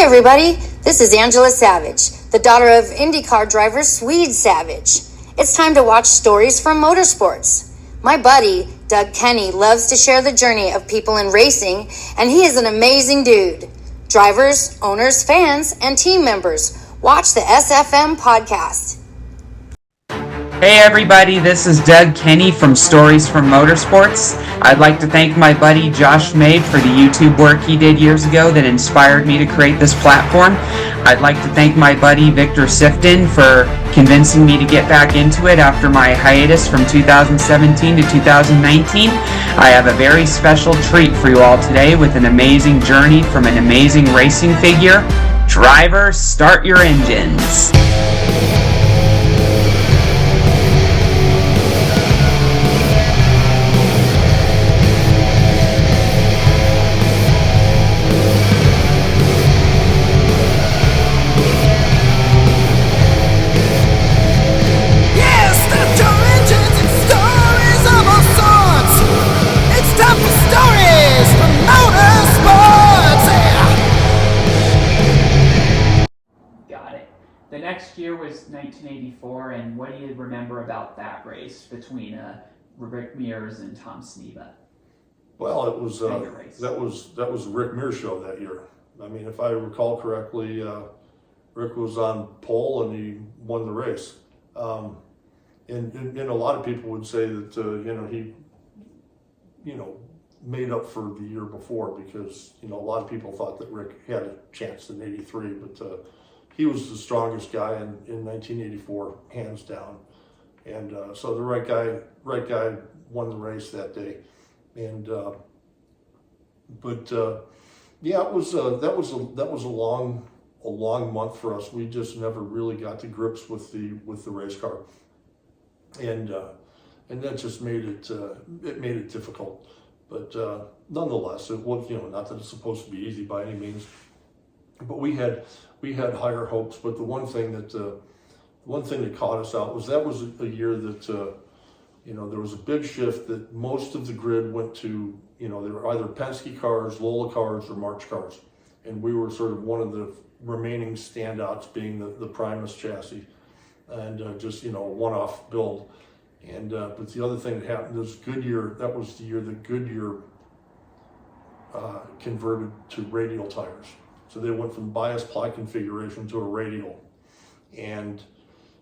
everybody, this is Angela Savage, the daughter of IndyCar driver Swede Savage. It's time to watch stories from motorsports. My buddy, Doug Kenny, loves to share the journey of people in racing, and he is an amazing dude. Drivers, owners, fans, and team members, watch the SFM podcast. Hey everybody, this is Doug Kenny from Stories from Motorsports. I'd like to thank my buddy Josh Mabe for the YouTube work he did years ago that inspired me to create this platform. I'd like to thank my buddy Victor Sifton for convincing me to get back into it after my hiatus from 2017 to 2019. I have a very special treat for you all today with an amazing journey from an amazing racing figure. Drivers, start your engines. The next year was 1984, and what do you remember about that race between Rick Mears and Tom Sneva? Well, it was that was the Rick Mears show that year. I mean, if I recall correctly, Rick was on pole and he won the race. And a lot of people would say that he made up for the year before, because a lot of people thought that Rick had a chance in '83, but. He was the strongest guy in 1984, hands down, and so the right guy won the race that day, and yeah, it was that was a long month for us. We just never really got to grips with the race car, and that just made it difficult. But nonetheless, it was not that it's supposed to be easy by any means, but we had higher hopes. But the one thing that caught us out was that was a year that there was a big shift, that most of the grid went to they were either Penske cars, Lola cars, or March cars, and we were sort of one of the remaining standouts, being the Primus chassis, and just a one-off build. And but the other thing that happened was Goodyear. That was the year that Goodyear converted to radial tires. So they went from bias ply configuration to a radial, and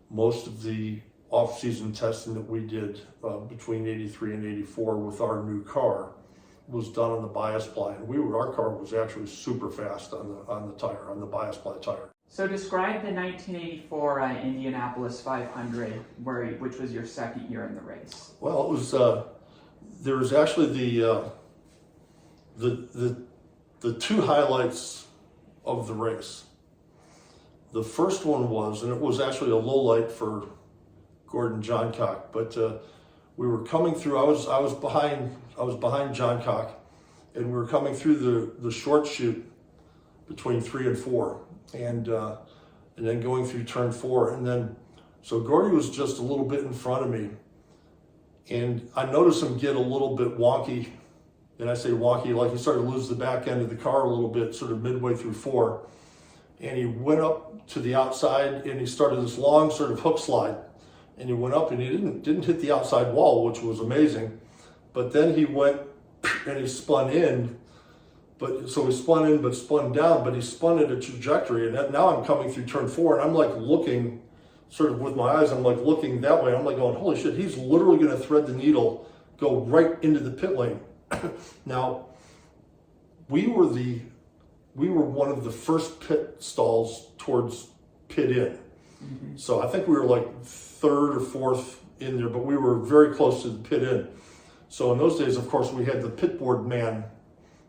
most of the off-season testing that we did between '83 and '84 with our new car was done on the bias ply, and our car was actually super fast on the bias ply tire. So describe the 1984 Indianapolis 500, which was your second year in the race. Well, it was there was actually the two highlights of the race. The first one was, and it was actually a low light for Gordon Johncock, but we were coming through. I was behind Johncock, and we were coming through the short chute between 3 and 4, and then going through turn 4, and then so Gordy was just a little bit in front of me, and I noticed him get a little bit wonky. And I say wonky, like he started to lose the back end of the car a little bit, sort of midway through 4. And he went up to the outside, and he started this long sort of hook slide. And he went up, and he didn't hit the outside wall, which was amazing. But then he went and he spun in. So he spun in, but spun down, but he spun at a trajectory. And now I'm coming through turn 4, and I'm like looking, sort of with my eyes, I'm like looking that way. I'm like going, holy shit, he's literally going to thread the needle, go right into the pit lane. Now, we were one of the first pit stalls towards pit in. Mm-hmm. So I think we were like 3rd or 4th in there, but we were very close to the pit in. So in those days, of course, we had the pit board man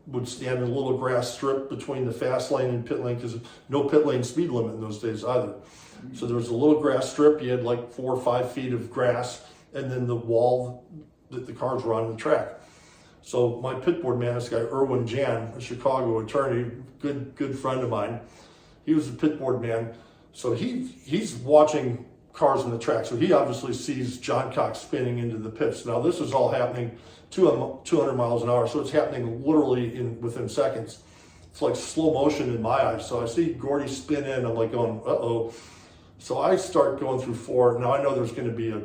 would stand in a little grass strip between the fast lane and pit lane, because no pit lane speed limit in those days either. Mm-hmm. So there was a little grass strip. You had like 4 or 5 feet of grass, and then the wall that the cars were on the track. So my pit board man, this guy Erwin Jan, a Chicago attorney, good friend of mine, he was a pit board man. So he's watching cars on the track. So he obviously sees Johncock spinning into the pits. Now this is all happening 200 miles an hour, so it's happening literally within seconds. it's like slow motion in my eyes. So I see Gordy spin in, I'm like going, uh-oh. So I start going through 4. Now I know there's going to be a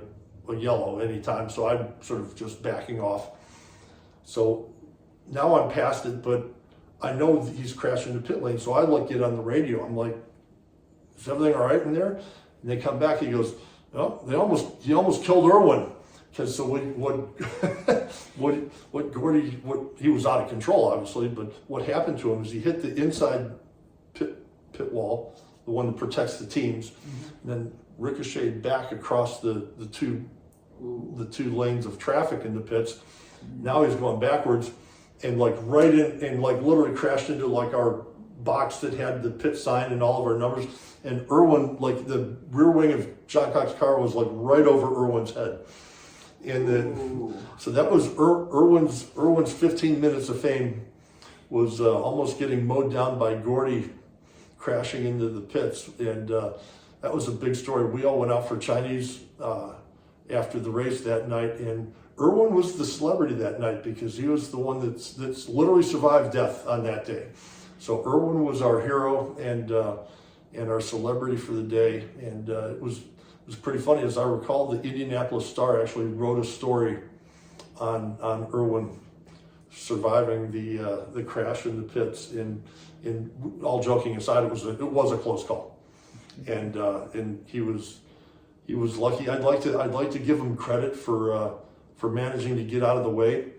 yellow anytime, so I'm sort of just backing off. So now I'm past it, but I know that he's crashing the pit lane. So I get on the radio. I'm like, is everything all right in there? And they come back. He goes, oh, he almost killed Irwin. Because so what Gordy, he was out of control, obviously, but what happened to him is he hit the inside pit wall, the one that protects the teams, and then ricocheted back across the two lanes of traffic in the pits. Now he's going backwards and right in and literally crashed into our box that had the pit sign and all of our numbers. And Irwin, the rear wing of Johncock's car was right over Irwin's head. And so that was Irwin's 15 minutes of fame was almost getting mowed down by Gordy crashing into the pits. And that was a big story. We all went out for Chinese after the race that night, and Irwin was the celebrity that night because he was the one that's literally survived death on that day. So Irwin was our hero and our celebrity for the day, and it was pretty funny. As I recall, the Indianapolis Star actually wrote a story on Irwin surviving the crash in the pits. And all joking aside, it was a close call, and he was lucky. I'd like to give him credit for managing to get out of the way,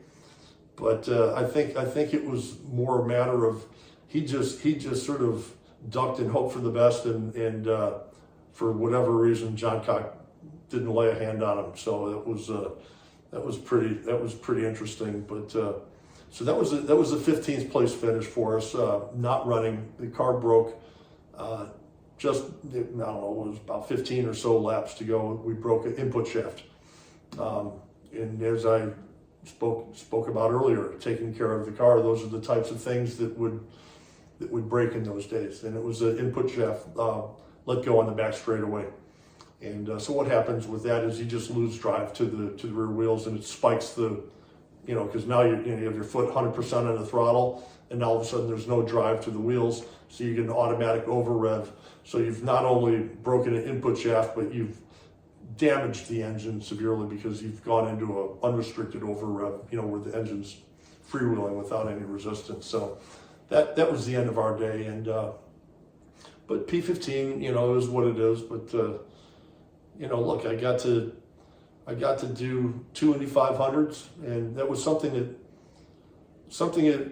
but I think it was more a matter of he just sort of ducked and hoped for the best, and for whatever reason, Johncock didn't lay a hand on him. So that was pretty interesting. But so that was a 15th place finish for us. Not running, the car broke. Just I don't know, it was about 15 or so laps to go. We broke an input shaft, and as I spoke about earlier, taking care of the car, those are the types of things that would break in those days. And it was an input shaft let go on the back straightaway. And so what happens with that is you just lose drive to the rear wheels, and it spikes because now you have your foot 100% on the throttle, and all of a sudden there's no drive to the wheels, so you get an automatic over rev. So you've not only broken an input shaft, but you've damaged the engine severely because you've gone into an unrestricted over rev, where the engine's freewheeling without any resistance. So that was the end of our day. And but P15, is what it is. But look, I got to do 2 Indy 500s, and that was something that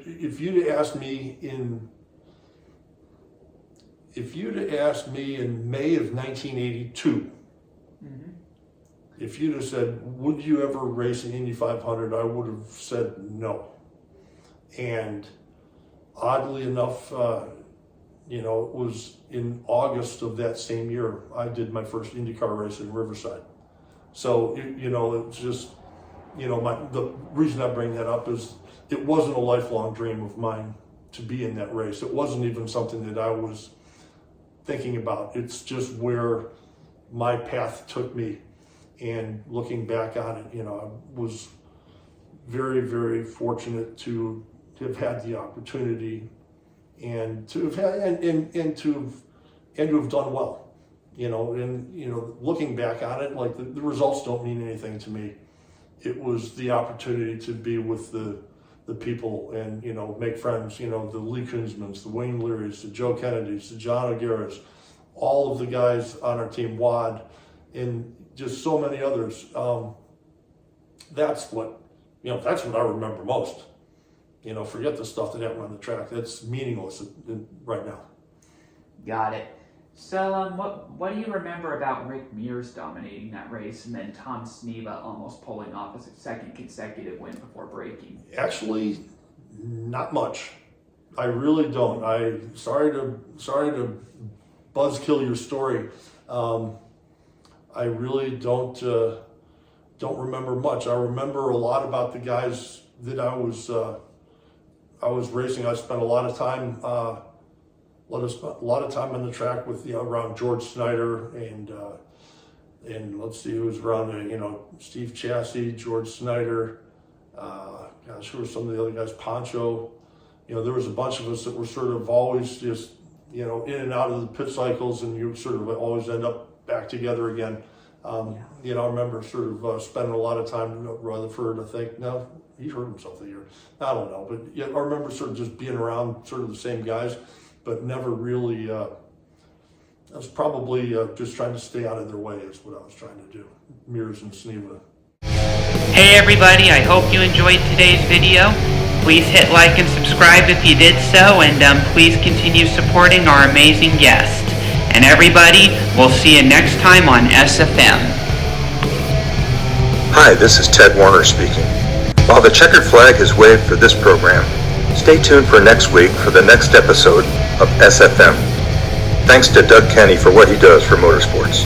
if you'd asked me in May of 1982, if you'd have said, would you ever race an Indy 500, I would have said no. And oddly enough, it was in August of that same year, I did my first IndyCar race in Riverside. So, it's just, the reason I bring that up is it wasn't a lifelong dream of mine to be in that race. It wasn't even something that I was thinking about. It's just where my path took me. And looking back on it, I was very, very fortunate to have had the opportunity and to have had and to have done well, looking back on it, the results don't mean anything to me. It was the opportunity to be with the people and make friends, the Lee Kunzmans, the Wayne Learys, the Joe Kennedys, the John O'Garas, all of the guys on our team, Wad, and just so many others. That's what I remember most. Forget the stuff that happened on the track. That's meaningless right now. Got it. So what do you remember about Rick Mears dominating that race and then Tom Sneva almost pulling off a second consecutive win before breaking? Actually, not much. I really don't. Sorry to buzzkill your story. I really don't remember much. I remember a lot about the guys that I was racing. I spent a lot of time on the track with around George Snyder and let's see who was around. Steve Chassis, George Snyder. Who were some of the other guys? Poncho. there was a bunch of us that were sort of always just, in and out of the pit cycles, and you sort of always end up back together again. I remember sort of spending a lot of time with Rutherford. I think, no, he hurt himself the year. I don't know, but yeah, I remember sort of just being around sort of the same guys, but never really. I was probably just trying to stay out of their way is what I was trying to do. Mears and Sneva. Hey everybody, I hope you enjoyed today's video. Please hit like and subscribe if you did so, and please continue supporting our amazing guest. And everybody, we'll see you next time on SFM. Hi, this is Ted Warner speaking. While the checkered flag is waved for this program, stay tuned for next week for the next episode of SFM. Thanks to Doug Kenny for what he does for motorsports.